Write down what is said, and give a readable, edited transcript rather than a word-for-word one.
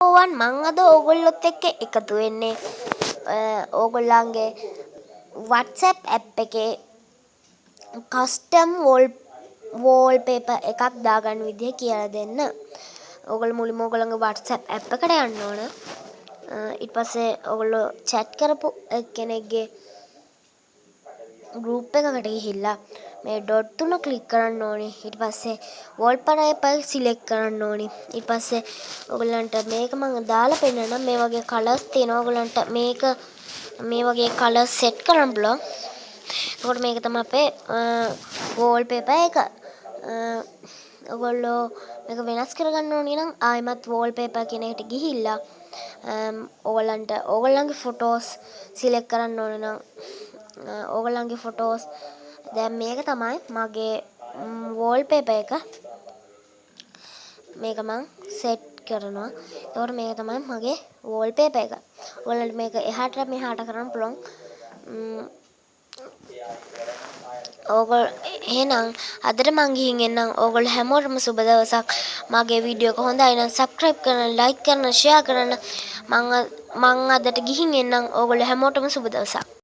ඕවන් මං අද ඕගොල්ලොත් එක්ක එකතු වෙන්නේ ඕගොල්ලන්ගේ WhatsApp app එකේ කස්ටම් වෝල්පේපර් එකක් දාගන්න විදිහ කියලා දෙන්න. ඕගොල්ලෝ මුලින්ම ඕගොල්ලන්ගේ WhatsApp app එකට යන්න ඕන. ඊට පස්සේ ඕගොල්ලෝ chat කරපු කෙනෙක්ගේ group එකකට ගිහිල්ලා මේ dot තුන click කරන්න ඕනේ. ඊට පස්සේ wallpaper select කරන්න ඕනේ. ඊට පස්සේ ඔයගලන්ට මේක මම දාලා පෙන්නන්නම්. මේ වගේ colors තියෙනවා. ඔයගලන්ට මේක මේ වගේ colors set කරන්න පුළුවන්. එතකොට මේක තමයි අපේ wallpaper එක. ඔයගොල්ලෝ මේක වෙනස් කරගන්න ඕනේ නම් ආයෙමත් wallpaper කියන එකට ගිහිල්ලා ඔයගලන්ට ඔයගලන්ගේ photos select කරන්න ඕනේ නම් ඕගොල්ලන්ගේ ෆොටෝස් දැන් මේක තමයි මගේ වෝල්පේපර් එක. මේක මම සෙට් කරනවා. එතකොට මේක තමයි මගේ වෝල්පේපර් එක. ඔයගොල්ලන්ට මේක එහාට මෙහාට කරන්න පුළුවන්. එහෙනම් අදට මං ගිහින් එන්නම්. ඕගොල්ලෝ හැමෝටම සුබ දවසක්. මගේ වීඩියෝ එක හොඳයි නම් subscribe කරන්න, like කරන්න, share කරන්න. මං අදට ගිහින් එන්නම්. ඕගොල්ලෝ හැමෝටම සුබ දවසක්.